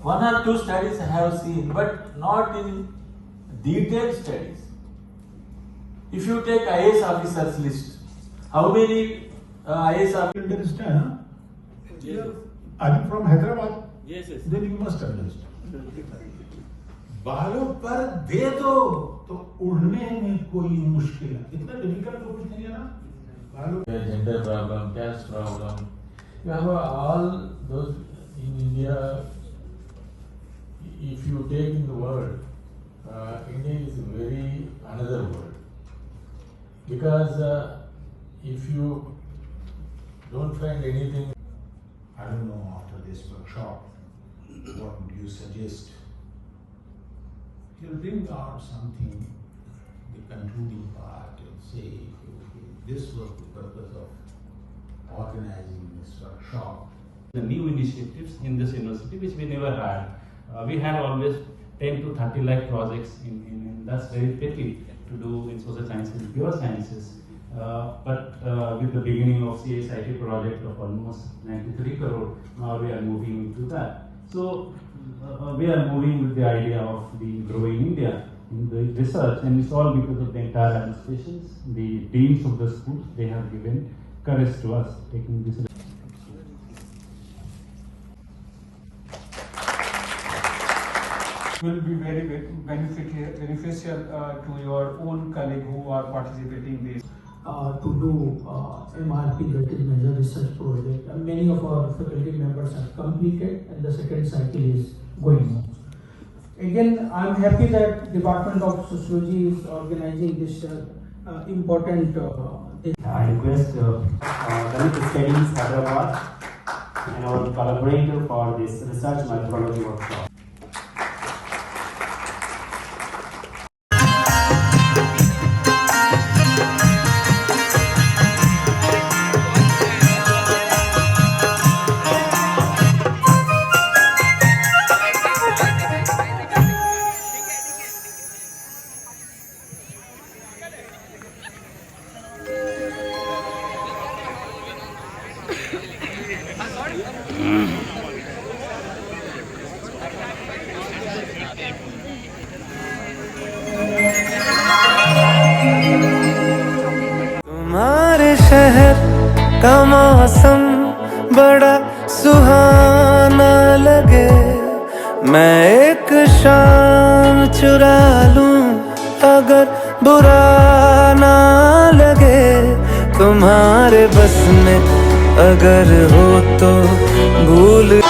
one or two studies I have seen, but not in detailed studies. If you take IAS officers list, how many IAS officers? Understand? Huh? Yes. Are you from Hyderabad? Yes, yes. Then you must understand. बालों पर दे दो तो उड़ने में कोई मुश्किल है, इतना डिफिकल्ट तो कुछ नहीं है ना बालों. Gender problem, caste problem. You have all those in India. If you take in the world, India is very another world. Because if you don't find anything, I don't know after this workshop, what would you suggest? You'll bring out something, the concluding part, and say, okay, this was the purpose of organizing this workshop. The new initiatives in this university which we never had. We had always 10 to 30 lakh projects in that's very petty to do in social sciences and pure sciences. But with the beginning of CSIT project of almost 93 crore, now we are moving into that. So we are moving with the idea of the growing India in the research, and it's all because of the entire administrations, the deans of the schools, they have given courage to us taking this. Will be very beneficial to your own colleague who are participating in this. To do MRP, that is Major Research Project. Many of our faculty members have completed and the second cycle is going on. Again, I am happy that Department of Sociology is organizing this important. I request Dalit Studies Hyderabad and our collaborator for this research methodology workshop. तुम्हारे शहर का मौसम बड़ा सुहाना लगे, मैं एक शाम चुरा लूं अगर बुरा ना लगे, तुम्हारे बस में अगर हो तो भूल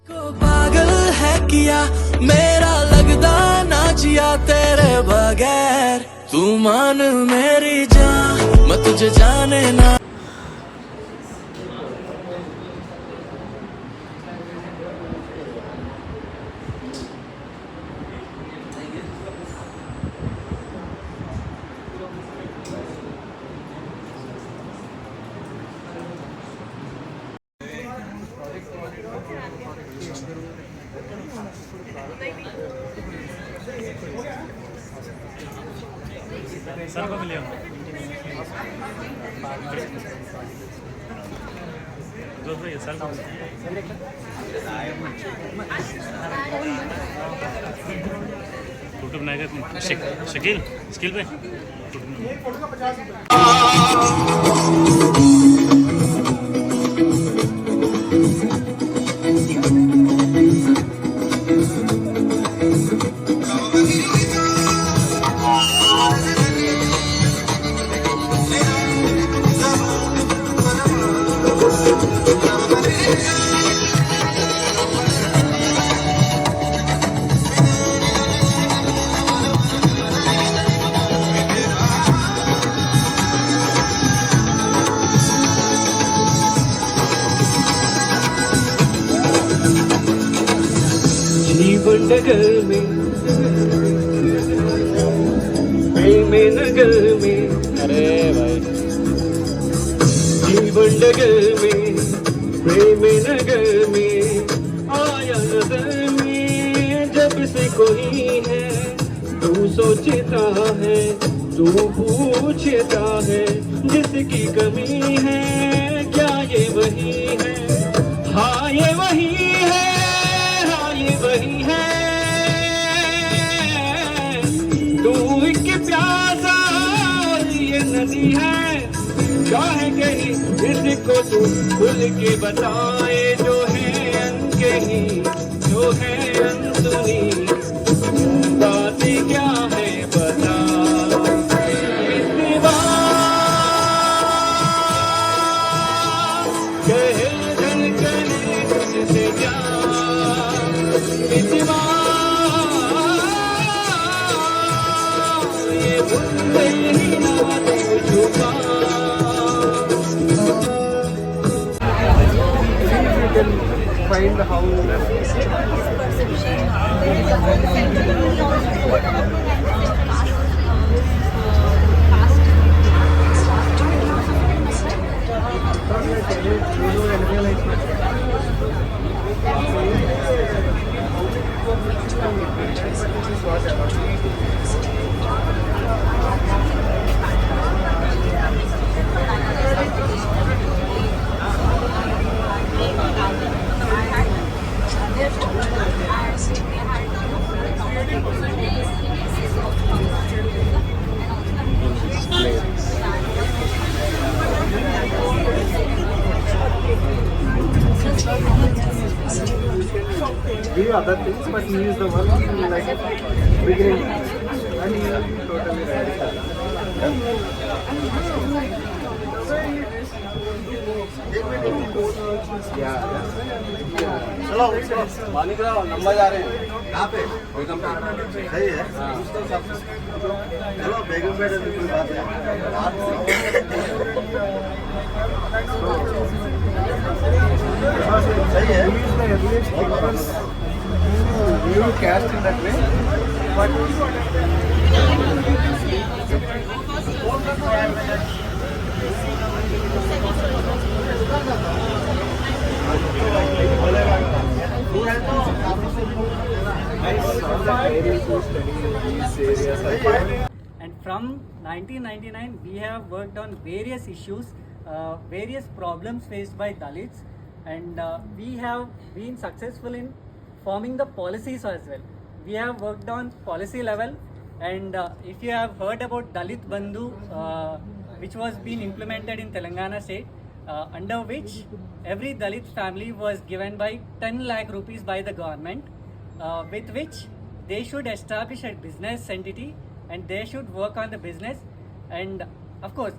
को पागल है किया मेरा लगदा ना जिया तेरे बगैर, तू मान मेरी जान मैं तुझे जाने ना. सर को मिले सर फोटो बनाएगा शकील स्किल पे जीवन डगर में प्रेम नगर में, अरे भाई जीवन डगर में प्रेम नगर में आया नजर में जब से कोई है, तू सोचता है तू पूछता है जिसकी कमी है, क्या ये वही है? हाँ ये वही है है चाहे कहीं इसको तू खुल के बताए जो है अनकही जो है अनसुनी बातें क्या है बता इस दीवार कहे धड़कने तुझसे क्या इस दीवार ये बुंदे ही ना दे छुपा find how do other things, but he is the one who like beginning and he will be totally radical. चलो मानिकराव लंबा जा रहे हैं यहाँ पे बेगम पे सही है चलो बेगम पे कोई बात नहीं सही है you cast in that way, but And from 1999, we have worked on various issues, various problems faced by Dalits, and we have been successful in forming the policies as well. We have worked on policy level, and if you have heard about Dalit Bandhu, which was being implemented in Telangana state, under which every Dalit family was given by 10 lakh rupees by the government, with which they should establish a business entity and they should work on the business. And of course,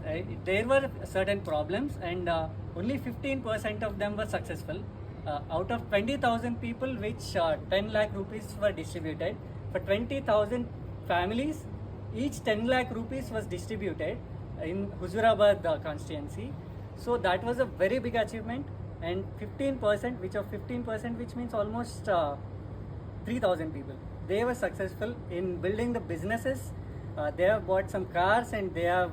there were certain problems, and only 15% of them were successful. Out of 20,000 people, which 10 lakh rupees were distributed, for 20,000 families, each 10 lakh rupees was distributed in Huzurabad constituency. So that was a very big achievement, and 15%, which means almost 3,000 people, they were successful in building the businesses. They have bought some cars, and they have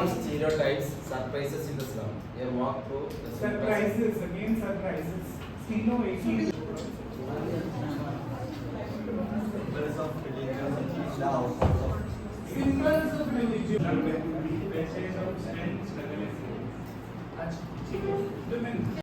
stereotypes, surprises in the slum. A walk through the surprises, again surprises. Steno 18. symbols of religion, love. Symbols of religion.